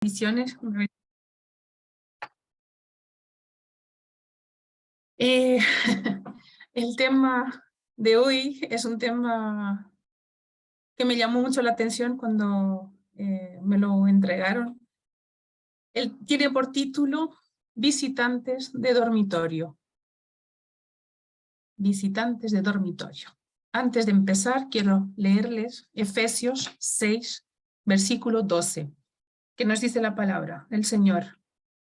Visiones. Eh, el tema de hoy es un tema que me llamó mucho la atención cuando me lo entregaron. Él tiene por título Visitantes de dormitorio. Visitantes de dormitorio. Antes de empezar, quiero leerles Efesios 6, versículo 12, que nos dice la palabra del Señor.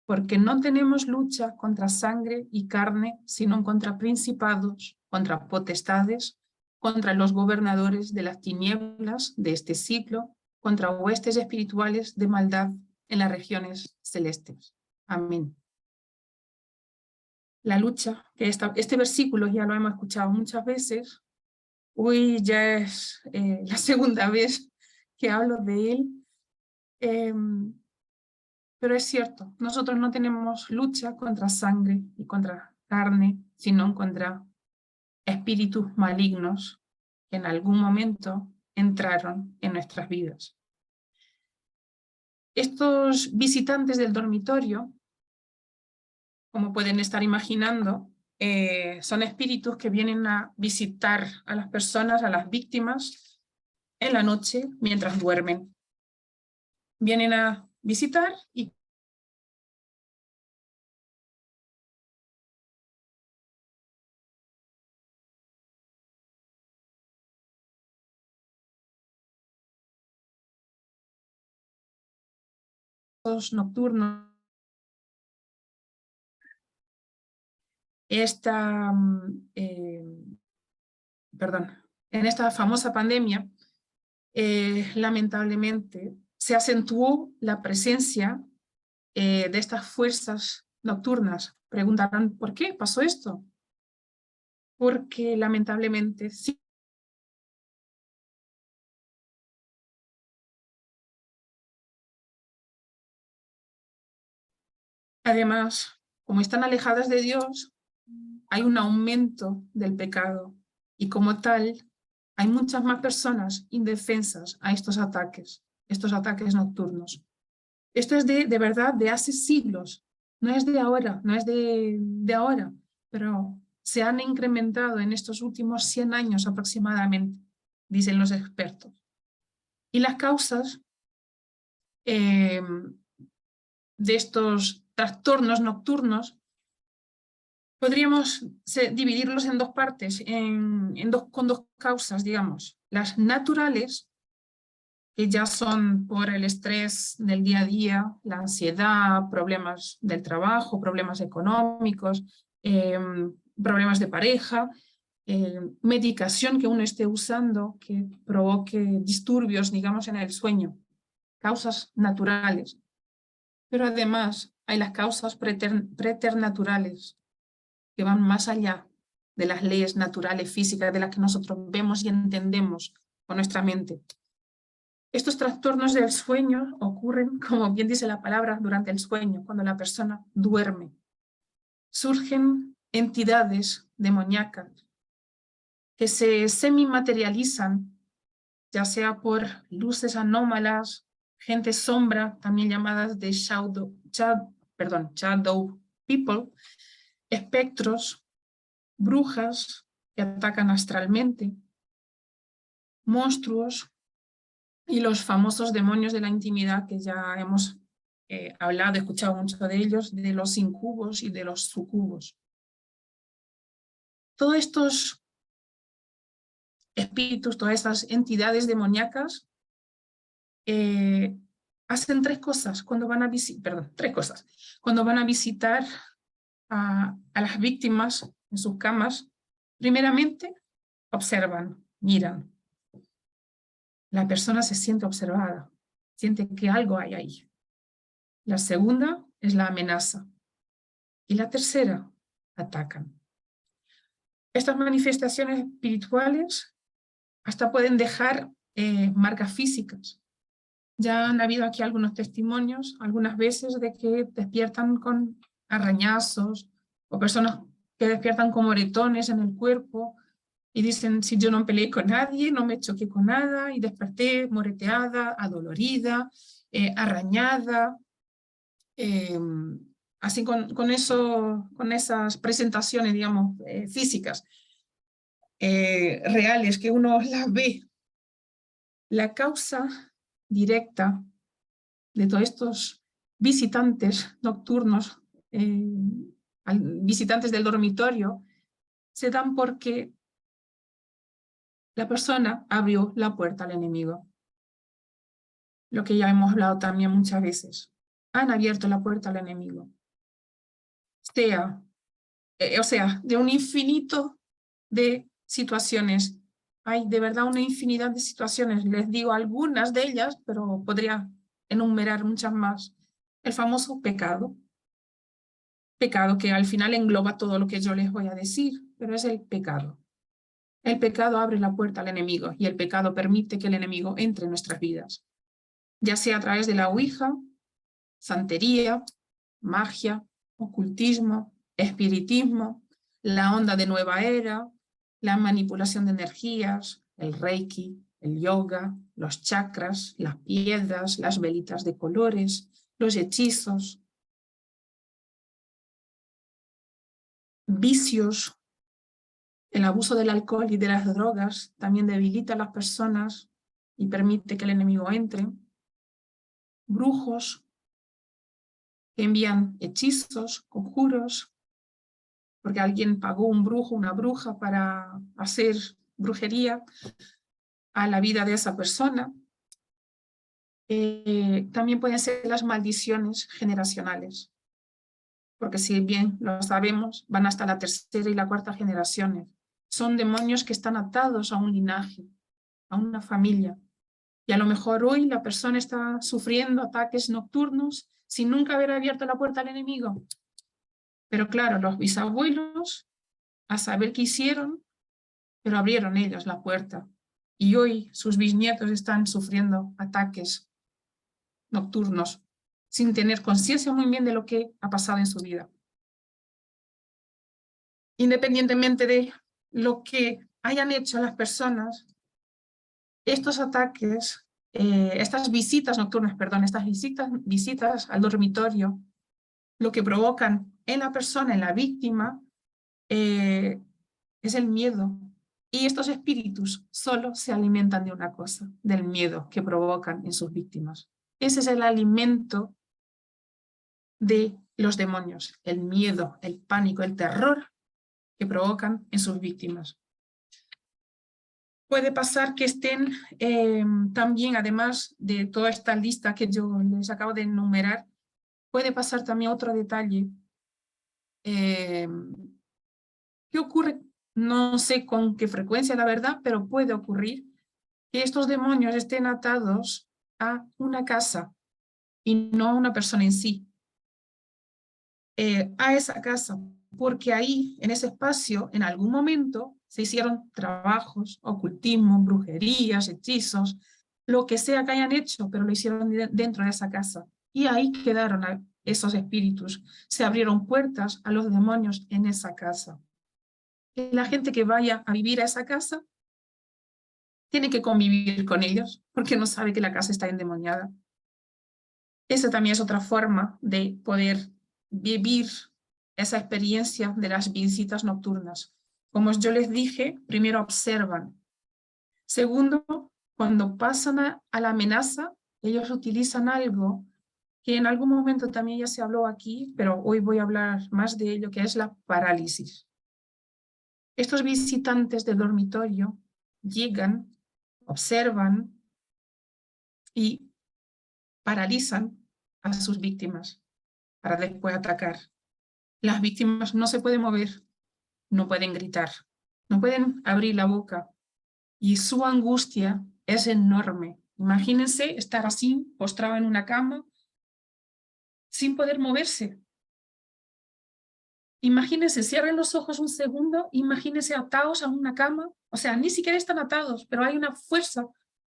Porque no tenemos lucha contra sangre y carne, sino contra principados, contra potestades, contra los gobernadores de las tinieblas de este siglo, contra huestes espirituales de maldad en las regiones celestes. Amén. La lucha, que este versículo ya lo hemos escuchado muchas veces, hoy ya es la segunda vez que hablo de él, pero es cierto, nosotros no tenemos lucha contra sangre y contra carne, sino contra espíritus malignos que en algún momento entraron en nuestras vidas. Estos visitantes del dormitorio, como pueden estar imaginando, son espíritus que vienen a visitar a las personas, a las víctimas, en la noche mientras duermen. Vienen a visitar y nocturnos. En esta famosa pandemia, lamentablemente, se acentuó la presencia de estas fuerzas nocturnas. Preguntarán, ¿por qué pasó esto? Porque lamentablemente sí. Además, como están alejadas de Dios, hay un aumento del pecado y como tal, hay muchas más personas indefensas a estos ataques nocturnos. Esto es de verdad de hace siglos, no es de ahora, no es de ahora, pero se han incrementado en estos últimos 100 años aproximadamente, dicen los expertos. Y las causas de estos trastornos nocturnos podríamos dividirlos en dos partes, con dos causas, digamos. Las naturales, que ya son por el estrés del día a día, la ansiedad, problemas del trabajo, problemas económicos, problemas de pareja, medicación que uno esté usando que provoque disturbios, digamos, en el sueño, causas naturales. Pero además hay las causas preternaturales, que van más allá de las leyes naturales físicas de las que nosotros vemos y entendemos con nuestra mente. Estos trastornos del sueño ocurren, como bien dice la palabra, durante el sueño, cuando la persona duerme. Surgen entidades demoníacas que se semimaterializan, ya sea por luces anómalas, gente sombra, también llamadas de shadow people, espectros, brujas que atacan astralmente, monstruos y los famosos demonios de la intimidad que ya hemos hablado, escuchado mucho de ellos, de los incubos y de los sucubos. Todos estos espíritus, todas estas entidades demoníacas hacen tres cosas cuando van a visitar a las víctimas en sus camas. Primeramente, observan, miran. La persona se siente observada, siente que algo hay ahí. La segunda es la amenaza. Y la tercera, atacan. Estas manifestaciones espirituales hasta pueden dejar marcas físicas. Ya han habido aquí algunos testimonios, algunas veces, de que despiertan con arañazos, o personas que despiertan con moretones en el cuerpo, y dicen, si yo no peleé con nadie, no me choqué con nada, y desperté moreteada, adolorida, arañada, así con esas presentaciones, digamos, físicas, reales, que uno las ve. La causa directa de todos estos visitantes nocturnos, visitantes del dormitorio, se dan porque la persona abrió la puerta al enemigo. Lo que ya hemos hablado también muchas veces. Han abierto la puerta al enemigo. O sea, de un infinito de situaciones. Hay de verdad una infinidad de situaciones. Les digo algunas de ellas, pero podría enumerar muchas más. El famoso pecado. Pecado que al final engloba todo lo que yo les voy a decir, pero es el pecado. El pecado abre la puerta al enemigo y el pecado permite que el enemigo entre en nuestras vidas, ya sea a través de la ouija, santería, magia, ocultismo, espiritismo, la onda de nueva era, la manipulación de energías, el reiki, el yoga, los chakras, las piedras, las velitas de colores, los hechizos, vicios. El abuso del alcohol y de las drogas también debilita a las personas y permite que el enemigo entre. Brujos que envían hechizos, conjuros, porque alguien pagó un brujo, una bruja para hacer brujería a la vida de esa persona. También pueden ser las maldiciones generacionales, porque si bien lo sabemos, van hasta la tercera y la cuarta generaciones. Son demonios que están atados a un linaje, a una familia. Y a lo mejor hoy la persona está sufriendo ataques nocturnos sin nunca haber abierto la puerta al enemigo. Pero claro, los bisabuelos, a saber qué hicieron, pero abrieron ellos la puerta. Y hoy sus bisnietos están sufriendo ataques nocturnos sin tener conciencia muy bien de lo que ha pasado en su vida. Independientemente de lo que hayan hecho las personas, estos ataques, estas visitas nocturnas, perdón, estas visitas al dormitorio, lo que provocan en la persona, en la víctima, es el miedo. Y estos espíritus solo se alimentan de una cosa, del miedo que provocan en sus víctimas. Ese es el alimento de los demonios, el miedo, el pánico, el terror que provocan en sus víctimas. Puede pasar que estén también, además de toda esta lista que yo les acabo de enumerar, puede pasar también otro detalle. ¿Qué ocurre? No sé con qué frecuencia, la verdad, pero puede ocurrir que estos demonios estén atados a una casa y no a una persona en sí. A esa casa, porque ahí, en ese espacio, en algún momento se hicieron trabajos, ocultismo, brujerías, hechizos, lo que sea que hayan hecho, pero lo hicieron dentro de esa casa. Y ahí quedaron esos espíritus. Se abrieron puertas a los demonios en esa casa. Y la gente que vaya a vivir a esa casa tiene que convivir con ellos, porque no sabe que la casa está endemoniada. Esa también es otra forma de poder vivir esa experiencia de las visitas nocturnas. Como yo les dije, primero observan. Segundo, cuando pasan a la amenaza, ellos utilizan algo que en algún momento también ya se habló aquí, pero hoy voy a hablar más de ello, que es la parálisis. Estos visitantes del dormitorio llegan, observan y paralizan a sus víctimas para después atacar. Las víctimas no se pueden mover, no pueden gritar, no pueden abrir la boca y su angustia es enorme. Imagínense estar así, postrado en una cama, sin poder moverse. Imagínense, cierren los ojos un segundo, imagínense atados a una cama, o sea, ni siquiera están atados, pero hay una fuerza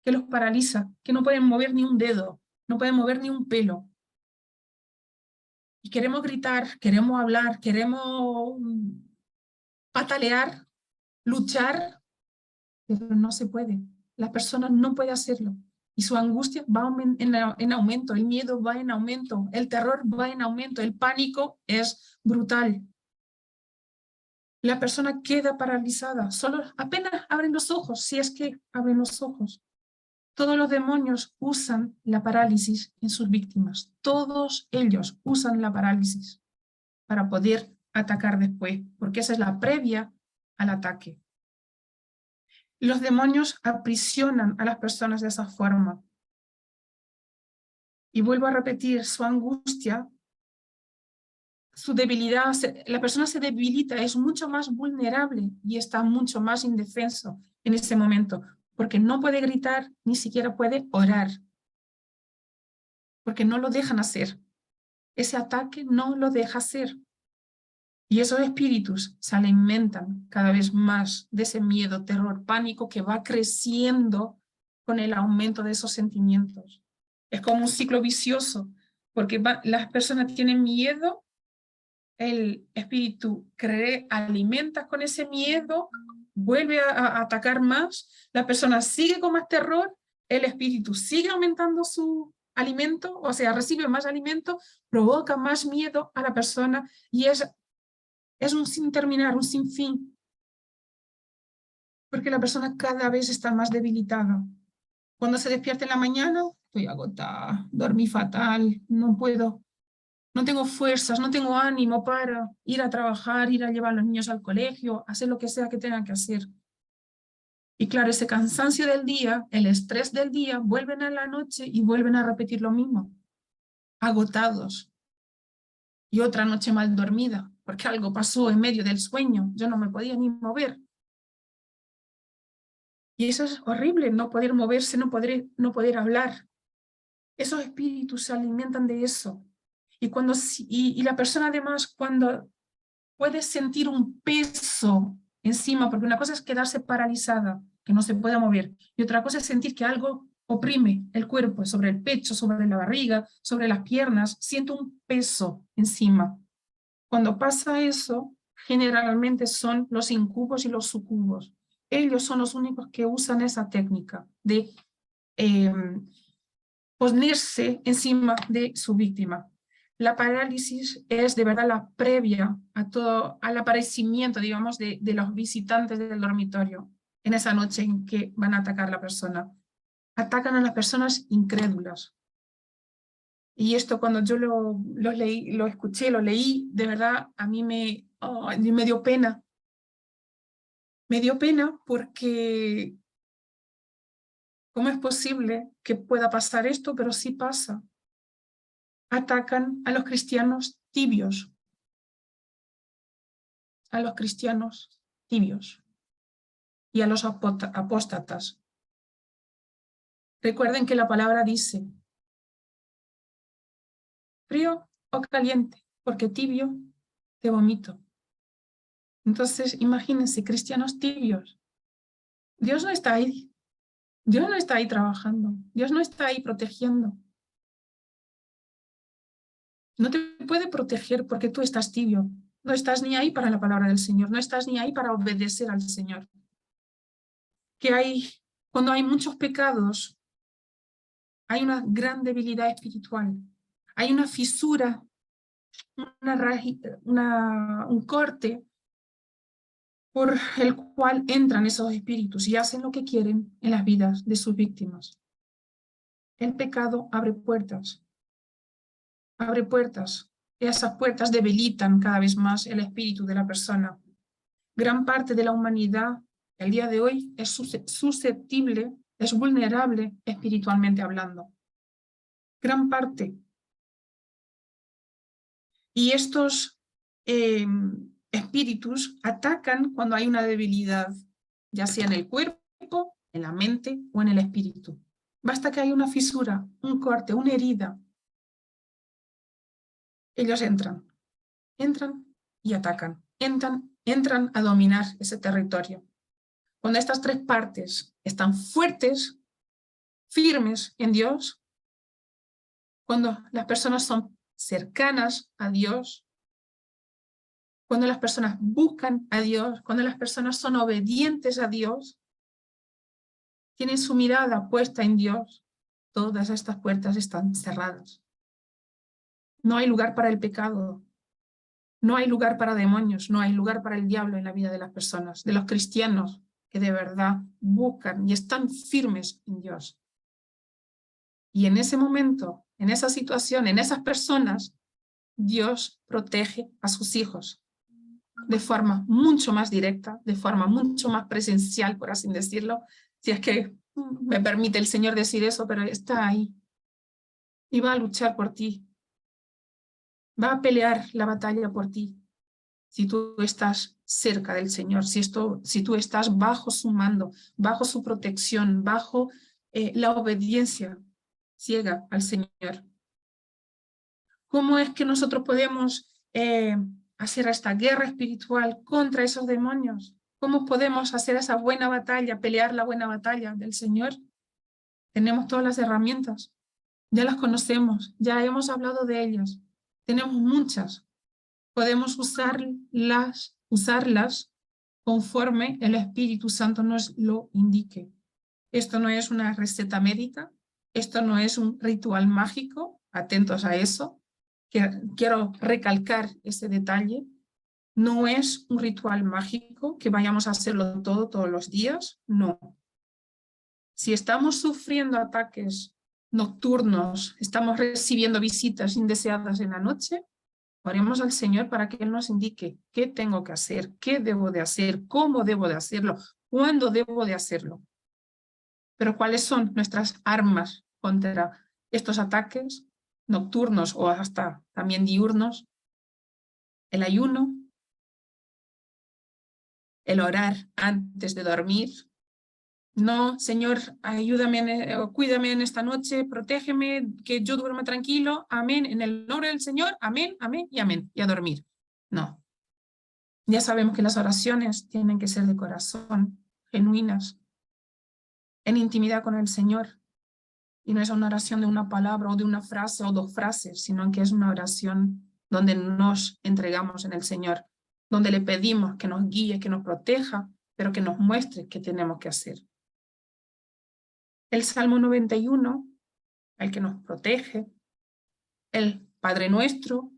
que los paraliza, que no pueden mover ni un dedo, no pueden mover ni un pelo. Y queremos gritar, queremos hablar, queremos patalear, luchar, pero no se puede. La persona no puede hacerlo. y su angustia va en aumento, el miedo va en aumento, el terror va en aumento, el pánico es brutal. La persona queda paralizada, solo apenas abren los ojos, si es que abren los ojos. Todos los demonios usan la parálisis en sus víctimas. Todos ellos usan la parálisis para poder atacar después, porque esa es la previa al ataque. Los demonios aprisionan a las personas de esa forma. Y vuelvo a repetir, su angustia, su debilidad, la persona se debilita, es mucho más vulnerable y está mucho más indefenso en ese momento, porque no puede gritar, ni siquiera puede orar, porque no lo dejan hacer. Ese ataque no lo deja hacer. Y esos espíritus se alimentan cada vez más de ese miedo, terror, pánico que va creciendo con el aumento de esos sentimientos. Es como un ciclo vicioso, porque las personas tienen miedo, el espíritu alimenta con ese miedo, vuelve a atacar más, la persona sigue con más terror, el espíritu sigue aumentando su alimento, o sea, recibe más alimento, provoca más miedo a la persona y es un sin terminar, un sin fin, porque la persona cada vez está más debilitada. Cuando se despierta en la mañana, estoy agotada, dormí fatal, no puedo, no tengo fuerzas, no tengo ánimo para ir a trabajar, ir a llevar a los niños al colegio, hacer lo que sea que tengan que hacer. Y claro, ese cansancio del día, el estrés del día, vuelven a la noche y vuelven a repetir lo mismo, agotados. Y otra noche mal dormida, porque algo pasó en medio del sueño, yo no me podía ni mover. Y eso es horrible, no poder moverse, no poder hablar. Esos espíritus se alimentan de eso. Y la persona además cuando puede sentir un peso encima, porque una cosa es quedarse paralizada, que no se pueda mover, y otra cosa es sentir que algo oprime el cuerpo, sobre el pecho, sobre la barriga, sobre las piernas, siento un peso encima. Cuando pasa eso, generalmente son los incubos y los sucubos. Ellos son los únicos que usan esa técnica de ponerse encima de su víctima. La parálisis es de verdad la previa al aparecimiento, digamos, de los visitantes del dormitorio en esa noche en que van a atacar a la persona. Atacan a las personas incrédulas. Y esto cuando yo lo escuché, lo leí, de verdad a mí me dio pena. Me dio pena porque ¿cómo es posible que pueda pasar esto? Pero sí pasa. Atacan a los cristianos tibios. A los cristianos tibios. Y a los apóstatas. Recuerden que la palabra dice frío o caliente, porque tibio te vomito. Entonces, imagínense, cristianos tibios. Dios no está ahí. Dios no está ahí trabajando. Dios no está ahí protegiendo. No te puede proteger porque tú estás tibio. No estás ni ahí para la palabra del Señor. No estás ni ahí para obedecer al Señor. Cuando hay muchos pecados, hay una gran debilidad espiritual. Hay una fisura, un corte por el cual entran esos espíritus y hacen lo que quieren en las vidas de sus víctimas. El pecado abre puertas. Abre puertas. Y esas puertas debilitan cada vez más el espíritu de la persona. Gran parte de la humanidad, el día de hoy, es susceptible, es vulnerable espiritualmente hablando. Gran parte. Y estos espíritus atacan cuando hay una debilidad, ya sea en el cuerpo, en la mente o en el espíritu. Basta que haya una fisura, un corte, una herida. Ellos entran y atacan. Entran a dominar ese territorio. Cuando estas tres partes están fuertes, firmes en Dios, cuando las personas son cercanas a Dios, cuando las personas buscan a Dios, cuando las personas son obedientes a Dios, tienen su mirada puesta en Dios, todas estas puertas están cerradas. No hay lugar para el pecado. No hay lugar para demonios. No hay lugar para el diablo en la vida de las personas, de los cristianos que de verdad buscan y están firmes en Dios. Y en ese momento, en esa situación, en esas personas, Dios protege a sus hijos de forma mucho más directa, de forma mucho más presencial, por así decirlo, si es que me permite el Señor decir eso, pero está ahí y va a luchar por ti, va a pelear la batalla por ti, si tú estás cerca del Señor, si tú estás bajo su mando, bajo su protección, bajo la obediencia ciega al Señor. ¿Cómo es que nosotros podemos hacer esta guerra espiritual contra esos demonios? ¿Cómo podemos hacer esa buena batalla, pelear la buena batalla del Señor? Tenemos todas las herramientas, ya las conocemos, ya hemos hablado de ellas, tenemos muchas. Podemos usarlas conforme el Espíritu Santo nos lo indique. Esto no es una receta médica, esto no es un ritual mágico, atentos a eso. Quiero recalcar ese detalle. No es un ritual mágico que vayamos a hacerlo todos los días, no. Si estamos sufriendo ataques nocturnos, estamos recibiendo visitas indeseadas en la noche, oremos al Señor para que Él nos indique qué tengo que hacer, qué debo de hacer, cómo debo de hacerlo, cuándo debo de hacerlo. Pero ¿cuáles son nuestras armas contra estos ataques nocturnos o hasta también diurnos? El ayuno, el orar antes de dormir. No, Señor, ayúdame, cuídame en esta noche, protégeme, que yo duerma tranquilo. Amén. En el nombre del Señor, amén, amén y amén. Y a dormir. No. Ya sabemos que las oraciones tienen que ser de corazón, genuinas, en intimidad con el Señor. Y no es una oración de una palabra o de una frase o dos frases, sino que es una oración donde nos entregamos en el Señor, donde le pedimos que nos guíe, que nos proteja, pero que nos muestre qué tenemos que hacer. El Salmo 91, el que nos protege, el Padre Nuestro,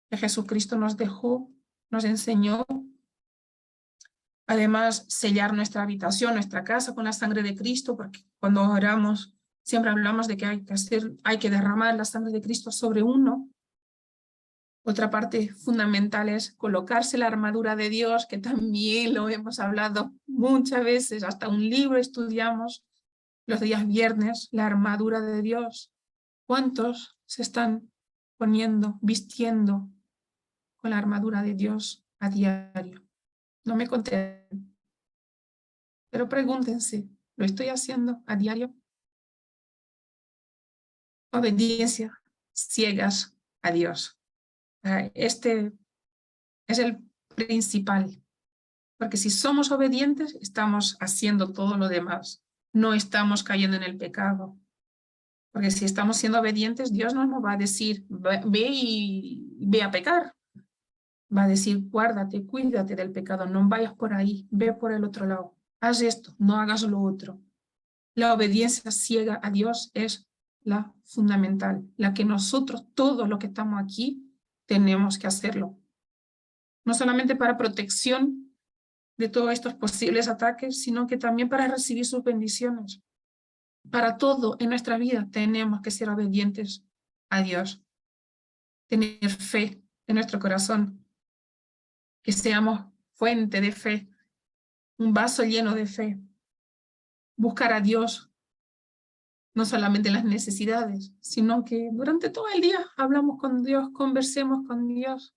que Jesucristo nos dejó, nos enseñó. Además, sellar nuestra habitación, nuestra casa con la sangre de Cristo, porque cuando oramos siempre hablamos de que hay que derramar la sangre de Cristo sobre uno. Otra parte fundamental es colocarse la armadura de Dios, que también lo hemos hablado muchas veces, hasta un libro estudiamos los días viernes, la armadura de Dios. ¿Cuántos se están poniendo, vistiendo con la armadura de Dios a diario? No me contesten, pero pregúntense, ¿lo estoy haciendo a diario? Obediencia, ciegas a Dios. Este es el principal, porque si somos obedientes, estamos haciendo todo lo demás. No estamos cayendo en el pecado. Porque si estamos siendo obedientes, Dios no nos va a decir, ve a pecar. Va a decir, guárdate, cuídate del pecado, no vayas por ahí, ve por el otro lado. Haz esto, no hagas lo otro. La obediencia ciega a Dios es la fundamental, la que nosotros, todos los que estamos aquí, tenemos que hacerlo. No solamente para protección de todos estos posibles ataques, sino que también para recibir sus bendiciones. Para todo en nuestra vida tenemos que ser obedientes a Dios, tener fe en nuestro corazón, que seamos fuente de fe, un vaso lleno de fe, buscar a Dios, no solamente las necesidades, sino que durante todo el día hablamos con Dios, conversemos con Dios.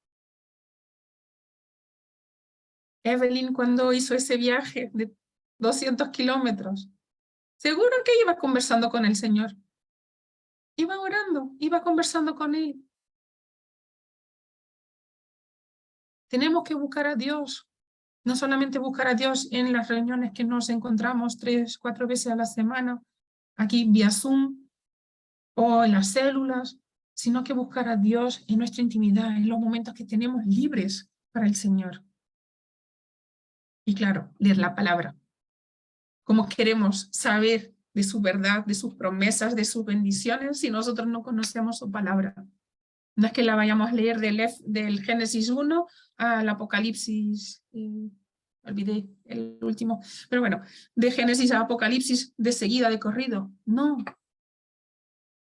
Evelyn, cuando hizo ese viaje de 200 kilómetros, seguro que iba conversando con el Señor. Iba orando, iba conversando con Él. Tenemos que buscar a Dios, no solamente buscar a Dios en las reuniones que nos encontramos 3, 4 veces a la semana, aquí vía Zoom o en las células, sino que buscar a Dios en nuestra intimidad, en los momentos que tenemos libres para el Señor. Y claro, leer la palabra. ¿Cómo queremos saber de su verdad, de sus promesas, de sus bendiciones, si nosotros no conocemos su palabra. No es que la vayamos a leer del Génesis 1 al Apocalipsis, olvidé el último, pero bueno, de Génesis a Apocalipsis de seguida, de corrido. No,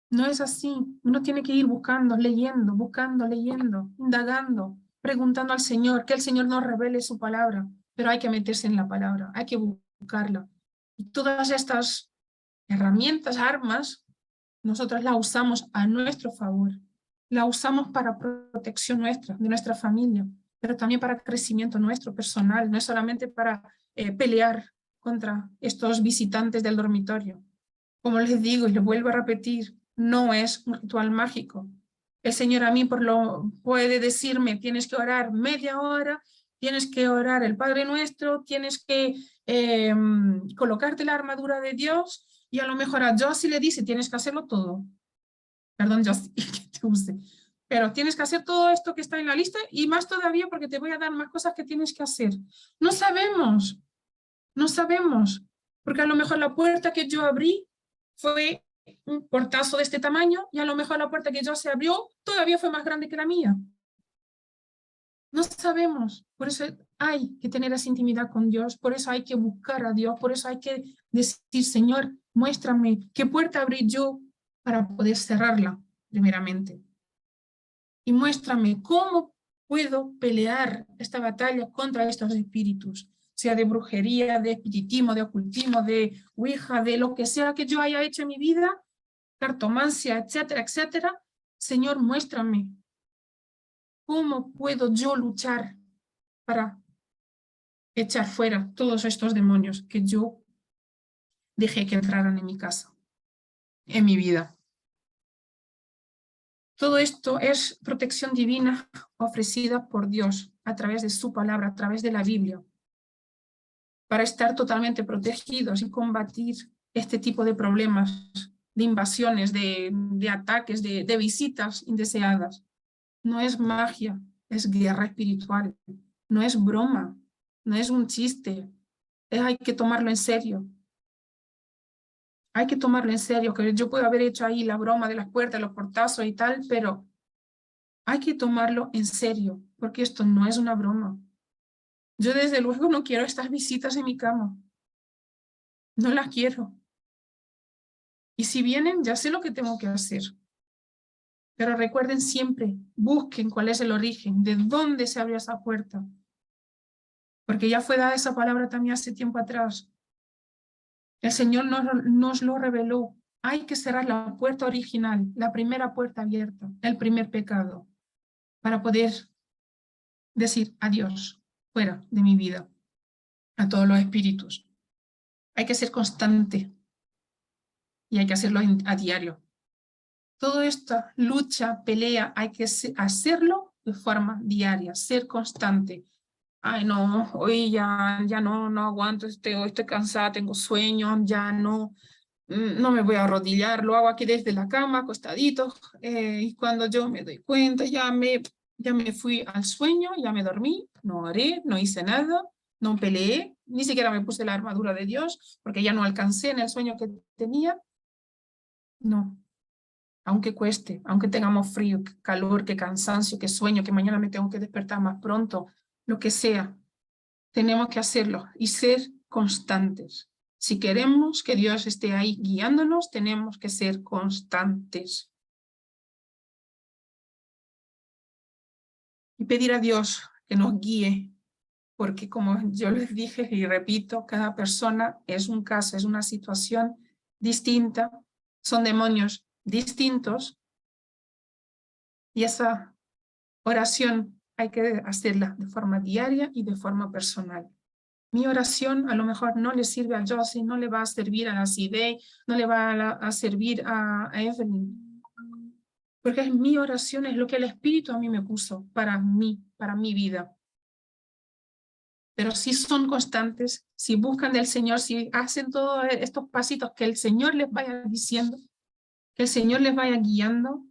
no es así. Uno tiene que ir buscando, leyendo, indagando, preguntando al Señor, que el Señor nos revele su palabra, pero hay que meterse en la palabra, hay que buscarla. Y todas estas herramientas, armas, nosotros las usamos a nuestro favor. La usamos para protección nuestra, de nuestra familia, pero también para crecimiento nuestro personal, no es solamente para pelear contra estos visitantes del dormitorio. Como les digo y les vuelvo a repetir, no es un ritual mágico. El Señor a mí puede decirme, tienes que orar media hora, tienes que orar el Padre Nuestro, tienes que colocarte la armadura de Dios, y a lo mejor a Josie le dice, tienes que hacerlo todo. Perdón, Josie, que te use. Pero tienes que hacer todo esto que está en la lista y más todavía porque te voy a dar más cosas que tienes que hacer. No sabemos, porque a lo mejor la puerta que yo abrí fue un portazo de este tamaño y a lo mejor la puerta que yo se abrió todavía fue más grande que la mía. No sabemos, por eso hay que tener esa intimidad con Dios, por eso hay que buscar a Dios, por eso hay que decir, Señor, muéstrame qué puerta abrí yo para poder cerrarla primeramente. Y muéstrame cómo puedo pelear esta batalla contra estos espíritus, sea de brujería, de espiritismo, de ocultismo, de ouija, de lo que sea que yo haya hecho en mi vida, cartomancia, etcétera, etcétera. Señor, muéstrame cómo puedo yo luchar para echar fuera todos estos demonios que yo dejé que entraran en mi casa, en mi vida. Todo esto es protección divina ofrecida por Dios a través de su palabra, a través de la Biblia, para estar totalmente protegidos y combatir este tipo de problemas, de invasiones, de ataques, de visitas indeseadas. No es magia, es guerra espiritual, no es broma, no es un chiste, hay que tomarlo en serio. Hay que tomarlo en serio, que yo puedo haber hecho ahí la broma de las puertas, los portazos y tal, pero hay que tomarlo en serio, porque esto no es una broma. Yo desde luego no quiero estas visitas en mi cama. No las quiero. Y si vienen, ya sé lo que tengo que hacer. Pero recuerden siempre, busquen cuál es el origen, de dónde se abrió esa puerta. Porque ya fue dada esa palabra también hace tiempo atrás. El Señor nos lo reveló. Hay que cerrar la puerta original, la primera puerta abierta, el primer pecado, para poder decir adiós, fuera de mi vida, a todos los espíritus. Hay que ser constante y hay que hacerlo a diario. Toda esta lucha, pelea, hay que hacerlo de forma diaria, ser constante. Ay, no, hoy ya no aguanto, hoy estoy cansada, tengo sueño, ya no me voy a arrodillar, lo hago aquí desde la cama, acostadito, y cuando yo me doy cuenta, ya me fui al sueño, ya me dormí, no oré, no hice nada, no peleé, ni siquiera me puse la armadura de Dios, porque ya no alcancé en el sueño que tenía. No, aunque cueste, aunque tengamos frío, que calor, que cansancio, que sueño, que mañana me tengo que despertar más pronto, lo que sea, tenemos que hacerlo y ser constantes. Si queremos que Dios esté ahí guiándonos, tenemos que ser constantes. Y pedir a Dios que nos guíe, porque como yo les dije y repito, cada persona es un caso, es una situación distinta, son demonios distintos, y esa oración hay que hacerla de forma diaria y de forma personal. Mi oración a lo mejor no le sirve a Josie, no le va a servir a la Sidey, no le va a servir a Evelyn, porque es mi oración, es lo que el Espíritu a mí me puso para mi vida. Pero si son constantes, si buscan del Señor, si hacen todos estos pasitos que el Señor les vaya diciendo, que el Señor les vaya guiando,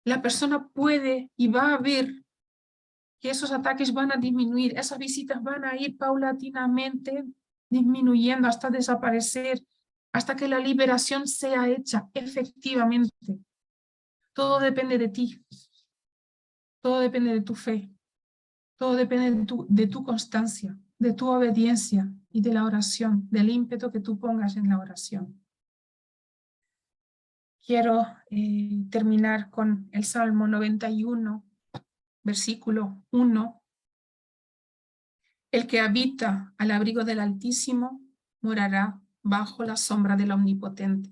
la persona puede y va a ver que esos ataques van a disminuir, esas visitas van a ir paulatinamente disminuyendo hasta desaparecer, hasta que la liberación sea hecha efectivamente. Todo depende de ti, todo depende de tu fe, todo depende de tu constancia, de tu obediencia y de la oración, del ímpetu que tú pongas en la oración. Quiero terminar con el Salmo 91, versículo 1. El que habita al abrigo del Altísimo morará bajo la sombra del Omnipotente.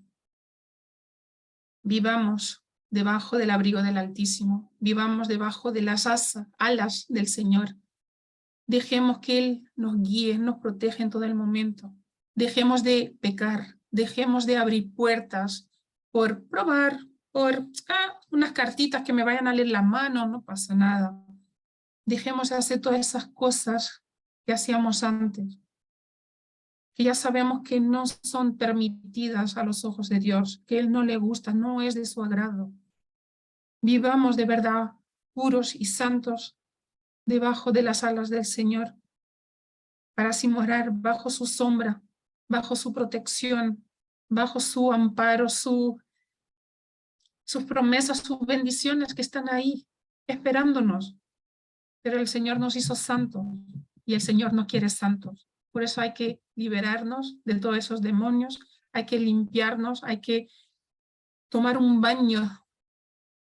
Vivamos debajo del abrigo del Altísimo, vivamos debajo de las alas del Señor. Dejemos que Él nos guíe, nos protege en todo el momento. Dejemos de pecar, dejemos de abrir puertas por probar, por unas cartitas que me vayan a leer la mano, no pasa nada. Dejemos de hacer todas esas cosas que hacíamos antes, que ya sabemos que no son permitidas a los ojos de Dios, que Él no le gusta, no es de su agrado. Vivamos de verdad puros y santos debajo de las alas del Señor, para así morar bajo su sombra, bajo su protección, bajo su amparo, sus promesas, sus bendiciones que están ahí esperándonos. Pero el Señor nos hizo santos y el Señor no quiere santos. Por eso hay que liberarnos de todos esos demonios, hay que limpiarnos, hay que tomar un baño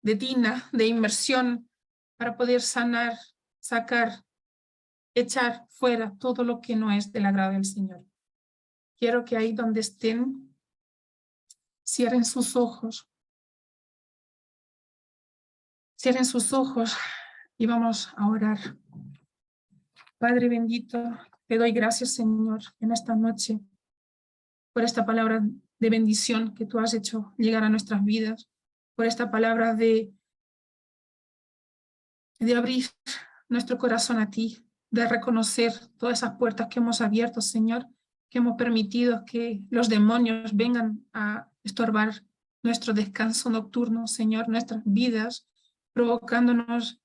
de tina, de inmersión, para poder sanar, sacar, echar fuera todo lo que no es del agrado del Señor. Quiero que ahí donde estén, cierren sus ojos. Cierren sus ojos y vamos a orar. Padre bendito, te doy gracias, Señor, en esta noche, por esta palabra de bendición que tú has hecho llegar a nuestras vidas, por esta palabra de abrir nuestro corazón a ti, de reconocer todas esas puertas que hemos abierto, Señor, que hemos permitido que los demonios vengan a estorbar nuestro descanso nocturno, Señor, nuestras vidas, provocándonos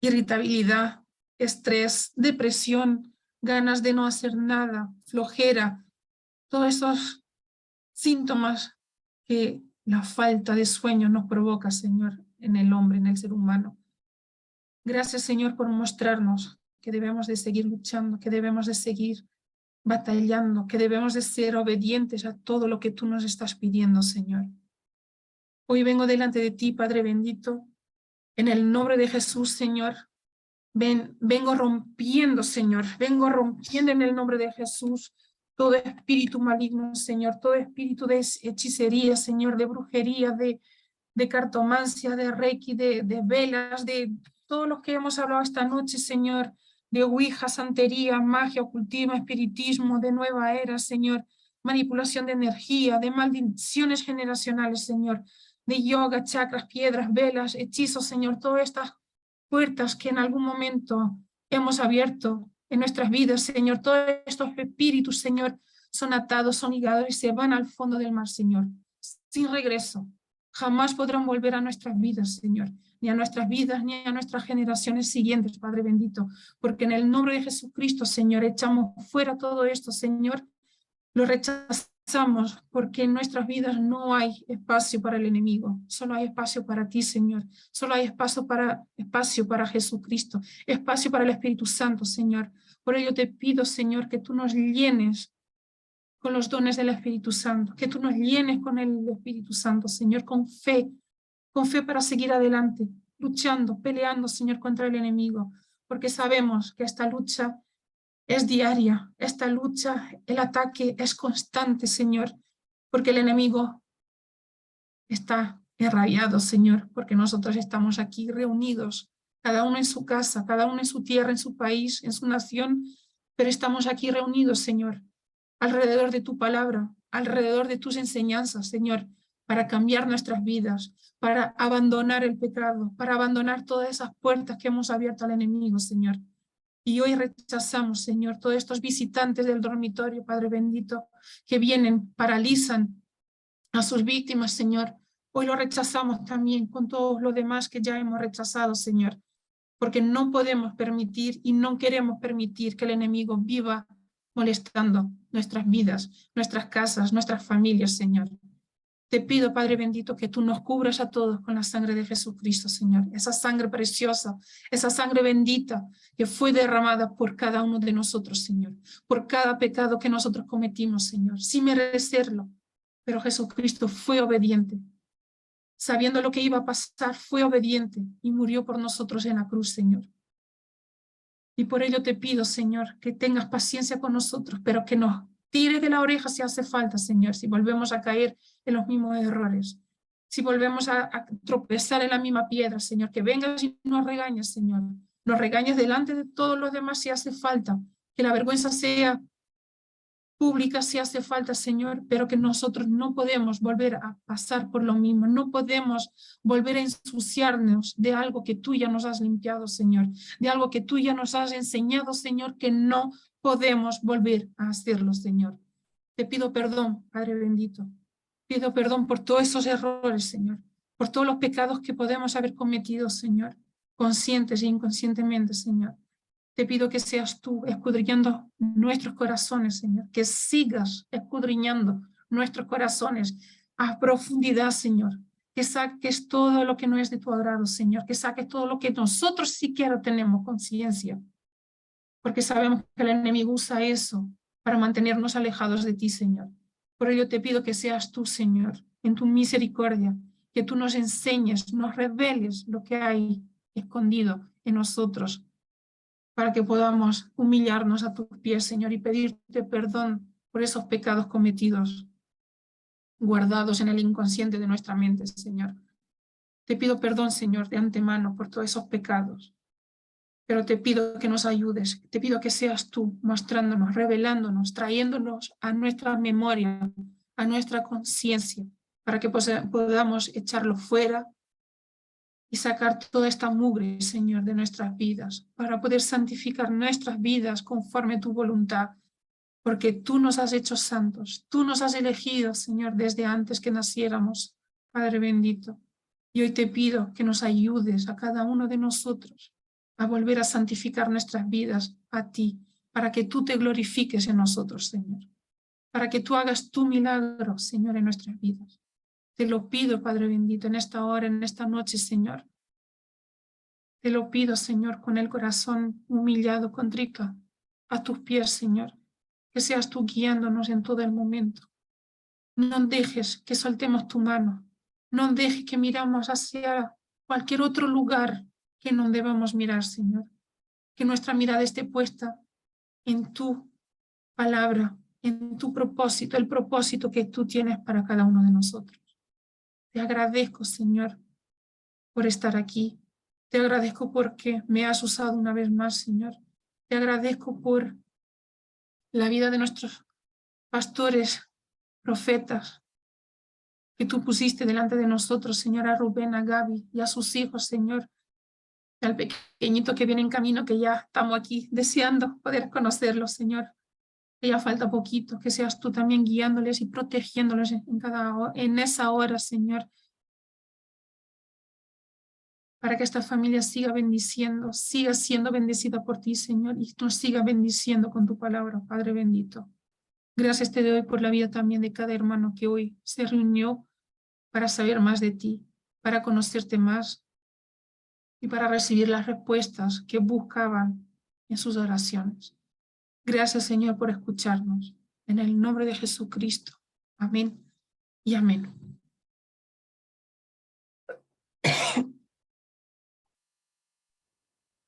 irritabilidad, estrés, depresión, ganas de no hacer nada, flojera, todos esos síntomas que la falta de sueño nos provoca, Señor, en el hombre, en el ser humano. Gracias, Señor, por mostrarnos que debemos de seguir luchando, que debemos de seguir batallando, que debemos de ser obedientes a todo lo que tú nos estás pidiendo, Señor. Hoy vengo delante de ti, Padre bendito, en el nombre de Jesús, Señor. Vengo rompiendo, Señor, vengo rompiendo en el nombre de Jesús todo espíritu maligno, Señor, todo espíritu de hechicería, Señor, de brujería, de cartomancia, de reiki, de velas, de todos los que hemos hablado esta noche, Señor, de ouija, santería, magia, ocultismo, espiritismo, de nueva era, Señor, manipulación de energía, de maldiciones generacionales, Señor, de yoga, chakras, piedras, velas, hechizos, Señor, todas estas puertas que en algún momento hemos abierto en nuestras vidas, Señor, todos estos espíritus, Señor, son atados, son ligados y se van al fondo del mar, Señor, sin regreso. Jamás podrán volver a nuestras vidas, Señor, ni a nuestras vidas, ni a nuestras generaciones siguientes, Padre bendito, porque en el nombre de Jesucristo, Señor, echamos fuera todo esto, Señor, lo rechazamos, porque en nuestras vidas no hay espacio para el enemigo, solo hay espacio para ti, Señor, solo hay espacio para Jesucristo, espacio para el Espíritu Santo, Señor. Por ello te pido, Señor, que tú nos llenes con los dones del Espíritu Santo, que tú nos llenes con el Espíritu Santo, Señor, con fe para seguir adelante, luchando, peleando, Señor, contra el enemigo, porque sabemos que esta lucha es diaria, esta lucha, el ataque es constante, Señor, porque el enemigo está enrabiado, Señor, porque nosotros estamos aquí reunidos, cada uno en su casa, cada uno en su tierra, en su país, en su nación, pero estamos aquí reunidos, Señor, alrededor de tu palabra, alrededor de tus enseñanzas, Señor, para cambiar nuestras vidas, para abandonar el pecado, para abandonar todas esas puertas que hemos abierto al enemigo, Señor. Y hoy rechazamos, Señor, todos estos visitantes del dormitorio, Padre bendito, que vienen, paralizan a sus víctimas, Señor. Hoy lo rechazamos también con todos los demás que ya hemos rechazado, Señor, porque no podemos permitir y no queremos permitir que el enemigo viva molestando, nuestras vidas, nuestras casas, nuestras familias, Señor. Te pido, Padre bendito, que tú nos cubras a todos con la sangre de Jesucristo, Señor. Esa sangre preciosa, esa sangre bendita que fue derramada por cada uno de nosotros, Señor. Por cada pecado que nosotros cometimos, Señor, sin merecerlo. Pero Jesucristo fue obediente. Sabiendo lo que iba a pasar, fue obediente y murió por nosotros en la cruz, Señor. Y por ello te pido, Señor, que tengas paciencia con nosotros, pero que nos tires de la oreja si hace falta, Señor, si volvemos a caer en los mismos errores, si volvemos a tropezar en la misma piedra, Señor, que vengas y nos regañes, Señor. Nos regañes delante de todos los demás si hace falta, que la vergüenza sea pública si hace falta, Señor, pero que nosotros no podemos volver a pasar por lo mismo, no podemos volver a ensuciarnos de algo que tú ya nos has limpiado, Señor, de algo que tú ya nos has enseñado, Señor, que no podemos volver a hacerlo, Señor. Te pido perdón, Padre bendito, pido perdón por todos esos errores, Señor, por todos los pecados que podemos haber cometido, Señor, conscientes e inconscientemente, Señor. Te pido que seas tú escudriñando nuestros corazones, Señor, que sigas escudriñando nuestros corazones a profundidad, Señor, que saques todo lo que no es de tu agrado, Señor, que saques todo lo que nosotros siquiera tenemos conciencia, porque sabemos que el enemigo usa eso para mantenernos alejados de ti, Señor. Por ello te pido que seas tú, Señor, en tu misericordia, que tú nos enseñes, nos reveles lo que hay escondido en nosotros, para que podamos humillarnos a tus pies, Señor, y pedirte perdón por esos pecados cometidos, guardados en el inconsciente de nuestra mente, Señor. Te pido perdón, Señor, de antemano por todos esos pecados, pero te pido que nos ayudes, te pido que seas tú mostrándonos, revelándonos, trayéndonos a nuestra memoria, a nuestra conciencia, para que podamos echarlo fuera y sacar toda esta mugre, Señor, de nuestras vidas, para poder santificar nuestras vidas conforme a tu voluntad, porque tú nos has hecho santos, tú nos has elegido, Señor, desde antes que naciéramos, Padre bendito. Y hoy te pido que nos ayudes a cada uno de nosotros a volver a santificar nuestras vidas a ti, para que tú te glorifiques en nosotros, Señor, para que tú hagas tu milagro, Señor, en nuestras vidas. Te lo pido, Padre bendito, en esta hora, en esta noche, Señor. Te lo pido, Señor, con el corazón humillado, contrito, a tus pies, Señor, que seas tú guiándonos en todo el momento. No dejes que soltemos tu mano, no dejes que miramos hacia cualquier otro lugar que no debamos mirar, Señor. Que nuestra mirada esté puesta en tu palabra, en tu propósito, el propósito que tú tienes para cada uno de nosotros. Te agradezco, Señor, por estar aquí. Te agradezco porque me has usado una vez más, Señor. Te agradezco por la vida de nuestros pastores, profetas, que tú pusiste delante de nosotros, Señor, a Rubén, a Gaby y a sus hijos, Señor, al pequeñito que viene en camino, que ya estamos aquí deseando poder conocerlo, Señor. Que ya falta poquito, que seas tú también guiándoles y protegiéndoles en esa hora, Señor, para que esta familia siga bendiciendo, siga siendo bendecida por ti, Señor, y nos siga bendiciendo con tu palabra, Padre bendito. Gracias te doy por la vida también de cada hermano que hoy se reunió para saber más de ti, para conocerte más y para recibir las respuestas que buscaban en sus oraciones. Gracias, Señor, por escucharnos. En el nombre de Jesucristo. Amén y amén.